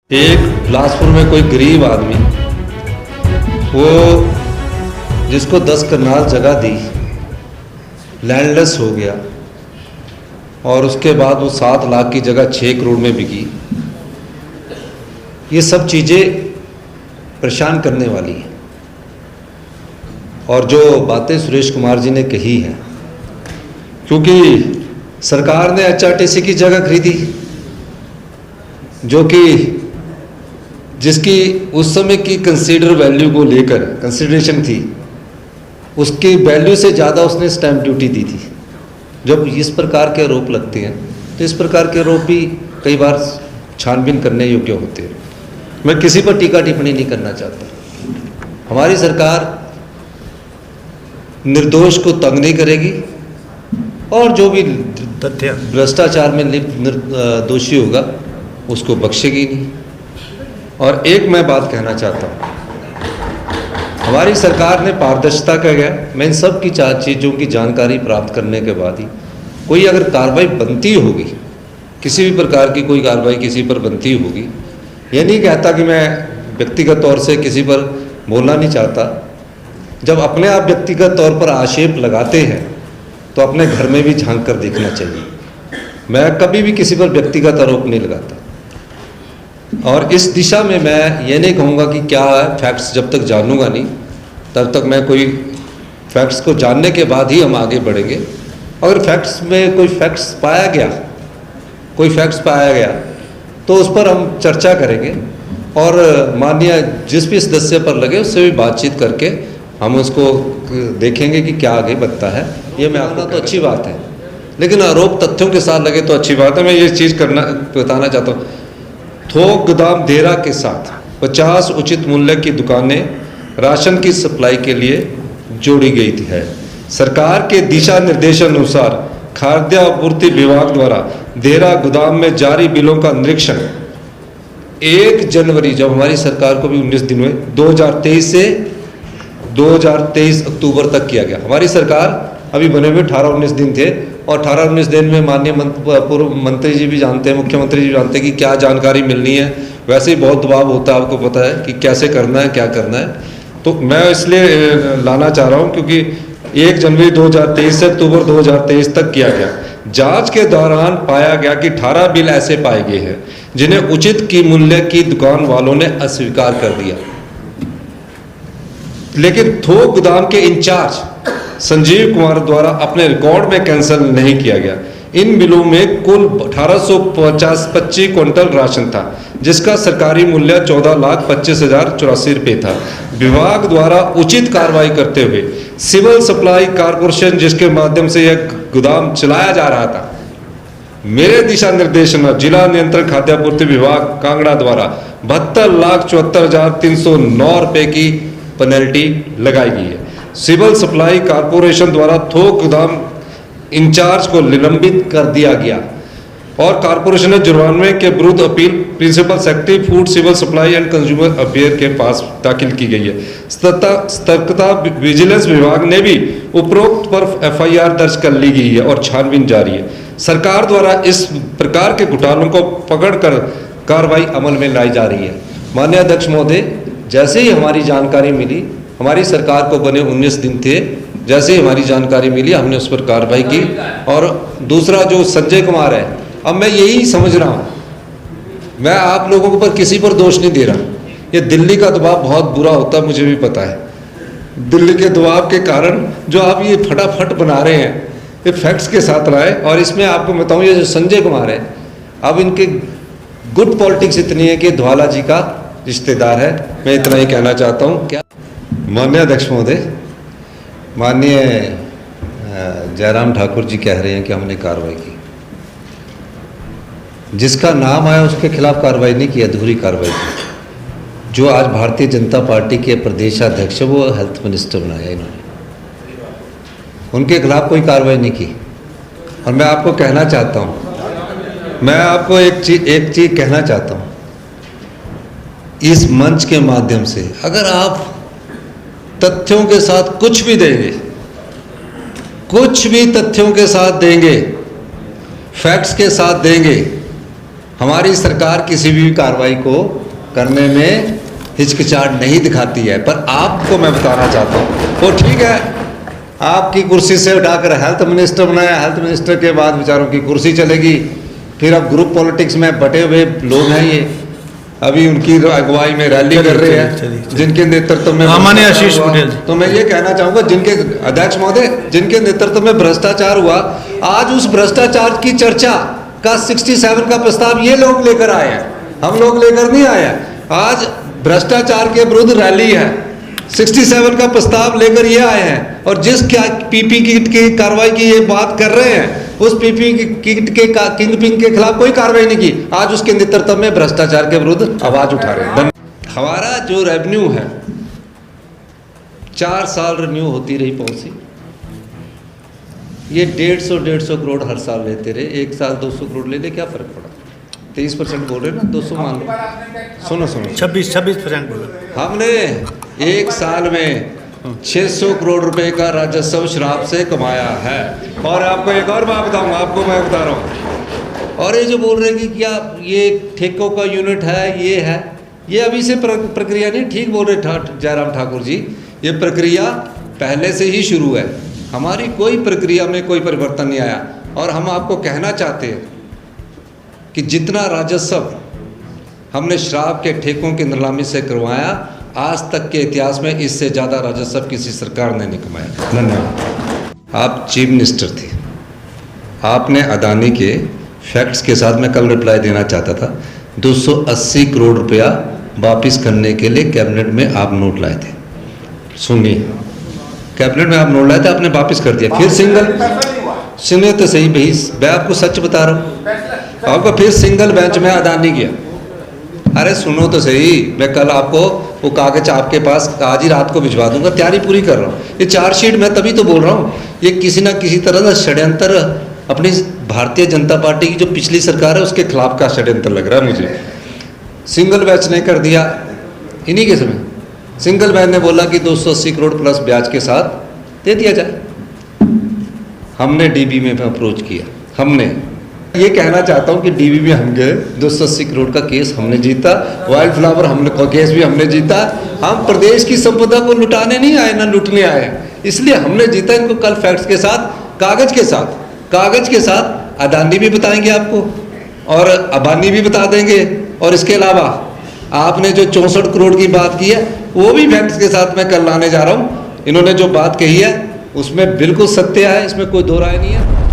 एक बिलासपुर में कोई गरीब आदमी, वो जिसको 10 कनाल जगह दी, लैंडलेस हो गया और उसके बाद वो 7 लाख की जगह 6 करोड़ में बिकी। ये सब चीज़ें परेशान करने वाली हैं। और जो बातें सुरेश कुमार जी ने कही हैं, क्योंकि सरकार ने HRTC की जगह खरीदी, जो कि जिसकी उस समय की कंसीडर वैल्यू को लेकर कंसिडरेशन थी, उसकी वैल्यू से ज़्यादा उसने स्टैंप ड्यूटी दी थी। जब इस प्रकार के आरोप लगते हैं तो इस प्रकार के आरोप भी कई बार छानबीन करने योग्य होते हैं। मैं किसी पर टीका टिप्पणी नहीं करना चाहता। हमारी सरकार निर्दोष को तंग नहीं करेगी और जो भी तथ्य भ्रष्टाचार में दोषी होगा उसको बख्शेगी नहीं। और एक मैं बात कहना चाहता हूँ, हमारी सरकार ने पारदर्शिता का गया, मैं इन सब की चीज़ों की जानकारी प्राप्त करने के बाद ही कोई अगर कार्रवाई बनती होगी, किसी भी प्रकार की कोई कार्रवाई किसी पर बनती होगी, ये नहीं कहता कि मैं व्यक्तिगत तौर से किसी पर बोलना नहीं चाहता। जब अपने आप व्यक्तिगत तौर पर आक्षेप लगाते हैं तो अपने घर में भी झांक कर देखना चाहिए। मैं कभी भी किसी पर व्यक्तिगत आरोप नहीं लगाता और इस दिशा में मैं ये नहीं कहूँगा कि क्या है फैक्ट्स, जब तक जानूंगा नहीं तब तक मैं कोई फैक्ट्स को जानने के बाद ही हम आगे बढ़ेंगे। अगर फैक्ट्स में कोई फैक्ट्स पाया गया तो उस पर हम चर्चा करेंगे और माननीय जिस भी सदस्य पर लगे उससे भी बातचीत करके हम उसको देखेंगे कि क्या आगे बढ़ता है। ये मैं आपको तो अच्छी बात है, लेकिन आरोप तथ्यों के साथ लगे तो अच्छी बात है। मैं ये चीज़ बताना चाहता हूँ, थोक गोदाम देरा के साथ 50 उचित मूल्य की दुकानें राशन की सप्लाई के लिए जोड़ी गई थी है। सरकार के दिशा निर्देशानुसार खाद्य आपूर्ति विभाग द्वारा देरा गोदाम में जारी बिलों का निरीक्षण 1 जनवरी, जब हमारी सरकार को भी 19 दिन हुए, 2023 से 2023 अक्टूबर तक किया गया। हमारी सरकार अभी बने हुए 18-19 दिन थे और 18-19 दिन में माननीय पूर्व मंत्री जी भी जानते हैं, मुख्यमंत्री जी भी जानते हैं कि क्या जानकारी मिलनी है। वैसे ही बहुत दबाव होता है, आपको पता है कि कैसे करना है, क्या करना है। तो मैं इसलिए लाना चाह रहा हूँ क्योंकि 1 जनवरी 2023 से अक्टूबर 2023 तक किया गया। जांच के दौरान पाया गया कि 18 बिल ऐसे पाए गए हैं जिन्हें उचित की मूल्य की दुकान वालों ने अस्वीकार कर दिया, लेकिन थोक गोदाम के इंचार्ज संजीव कुमार द्वारा अपने रिकॉर्ड में कैंसिल नहीं किया गया। इन बिलों में कुल 1825 क्विंटल राशन था, जिसका सरकारी मूल्य 14,25,084 रुपये था। विभाग द्वारा उचित कार्रवाई करते हुए सिविल सप्लाई कारपोरेशन, जिसके माध्यम से यह गोदाम चलाया जा रहा था, मेरे दिशा निर्देशन जिला नियंत्रण खाद्यापूर्ति विभाग कांगड़ा द्वारा 72,74,309 रुपये की पेनल्टी लगाई गई है। सिविल सप्लाई कारपोरेशन द्वारा थोक गोदाम इंचार्ज को निलंबित कर दिया गया और कारपोरेशन ने जुर्माने के विरुद्ध appeal principal secretary food civil supply and consumer affair के पास दाखिल की गई है। सतर्कता विजिलेंस विभाग ने भी उपरोक्त पर FIR दर्ज कर ली गई है और छानबीन जारी है। सरकार द्वारा इस प्रकार के घोटालों को पकड़कर कार्रवाई अमल में लाई जा रही है। माननीय अध्यक्ष महोदय, जैसे ही हमारी जानकारी मिली, हमारी सरकार को बने 19 दिन थे, जैसे ही हमारी जानकारी मिली हमने उस पर कार्रवाई की। और दूसरा जो संजय कुमार है, अब मैं यही समझ रहा हूँ, मैं आप लोगों के ऊपर किसी पर दोष नहीं दे रहा। ये दिल्ली का दबाव बहुत बुरा होता है, मुझे भी पता है। दिल्ली के दबाव के कारण जो आप ये फटाफट बना रहे हैं, ये फैक्ट्स के साथ लाए। और इसमें आपको बताऊँ, ये जो संजय कुमार है, अब इनके गुड पॉलिटिक्स इतनी है कि धवाला जी का रिश्तेदार है। मैं इतना ही कहना चाहता हूँ। क्या माननीय अध्यक्ष महोदय, माननीय जयराम ठाकुर जी कह रहे हैं कि हमने कार्रवाई की। जिसका नाम आया उसके खिलाफ कार्रवाई नहीं की, अधूरी कार्रवाई की। जो आज भारतीय जनता पार्टी के प्रदेशाध्यक्ष, वो हेल्थ मिनिस्टर बनाया इन्होंने, उनके खिलाफ कोई कार्रवाई नहीं की। और मैं आपको कहना चाहता हूँ, मैं आपको एक चीज़ कहना चाहता हूँ इस मंच के माध्यम से, अगर आप तथ्यों के साथ कुछ भी देंगे, कुछ भी तथ्यों के साथ देंगे, फैक्ट्स के साथ देंगे, हमारी सरकार किसी भी कार्रवाई को करने में हिचकिचाहट नहीं दिखाती है। पर आपको मैं बताना चाहता हूँ, वो ठीक है, आपकी कुर्सी से उठाकर हेल्थ मिनिस्टर बनाया, हेल्थ मिनिस्टर के बाद बेचारों की कुर्सी चलेगी, फिर अब ग्रुप पॉलिटिक्स में बटे हुए लोग हैं ये, अभी उनकी अगुवाई में रैली कर रहे हैं, जिनके नेतृत्व में सामान्य आशीष पटेल। तो मैं ये कहना चाहूँगा, जिनके अध्यक्ष महोदय, जिनके नेतृत्व में भ्रष्टाचार हुआ, आज उस भ्रष्टाचार की चर्चा का 67 का प्रस्ताव ये लोग लेकर आए हैं, हम लोग लेकर नहीं आए हैं। आज भ्रष्टाचार के विरुद्ध रैली है, 67 का प्रस्ताव लेकर ये आए हैं, और जिस पीपी किट की कार्रवाई की ये बात कर रहे हैं, उस पीपी किट के किंग पिंग के खिलाफ कोई कार्रवाई नहीं की। आज उसके नेतृत्व में भ्रष्टाचार के विरुद्ध आवाज उठा रहे हैं। हमारा जो रेवेन्यू है 4 साल रिन्यू होती रही पॉलिसी, ये 150 करोड़ हर साल लेते रहे, एक साल 200 करोड़ ले ले, क्या फर्क पड़ा? 23% बोल रहे ना, 200 मान लो। सुनो 26% बोला। हमने एक साल में 600 करोड़ रुपए का राजस्व शराब से कमाया है। और आपको एक और बात बताऊंगा, आपको मैं बता रहा हूँ, और ये जो बोल रहे हैं कि क्या ये ठेकों का यूनिट है, ये है, ये अभी से प्रक्रिया नहीं, ठीक बोल रहे जयराम ठाकुर जी, ये प्रक्रिया पहले से ही शुरू है। हमारी कोई प्रक्रिया में कोई परिवर्तन नहीं आया। और हम आपको कहना चाहते हैं कि जितना राजस्व हमने शराब के ठेकों की नीलामी से करवाया, आज तक के इतिहास में इससे ज़्यादा राजस्व किसी सरकार ने नहीं कमाया। धन्यवाद। आप चीफ मिनिस्टर थे, आपने अदानी के फैक्ट्स के साथ मैं कल रिप्लाई देना चाहता था, 280 करोड़ रुपया वापस करने के लिए कैबिनेट में आप नोट लाए थे। सुनिए, कैबिनेट में आप नोट लाए थे, आपने वापस कर दिया। फिर सुनिए तो सही भाई, मैं आपको सच बता रहा हूँ, आपको फिर सिंगल बेंच में अदानी गया। अरे सुनो तो सही, मैं कल आपको वो कागज आपके पास आज ही रात को भिजवा दूंगा, तैयारी पूरी कर रहा हूँ। ये चार्जशीट मैं तभी तो बोल रहा हूँ, ये किसी ना किसी तरह का षड्यंत्र अपनी भारतीय जनता पार्टी की जो पिछली सरकार है उसके खिलाफ का षड्यंत्र लग रहा है मुझे। सिंगल बेंच ने कर दिया इन्हीं के समय, सिंगल बेंच ने बोला कि 280 करोड़ प्लस ब्याज के साथ दे दिया जाए। हमने डीबी में अप्रोच किया, हमने ये कहना चाहता हूँ कि डीबी में हम गए, 280 करोड़ का केस हमने जीता, वाइल्ड फ्लावर हमने केस भी हमने जीता। हम प्रदेश की संपदा को लुटाने नहीं आए, ना लूटने आए, इसलिए हमने जीता। इनको कल फैक्ट्स के साथ, कागज के साथ अदानी भी बताएंगे आपको और अबानी भी बता देंगे। और इसके अलावा आपने जो 64 करोड़ की बात की है वो भी फैक्ट्स के साथ मैं कल लाने जा रहा हूँ। इन्होंने जो बात कही है उसमें बिल्कुल सत्य है, इसमें कोई दो राय नहीं है।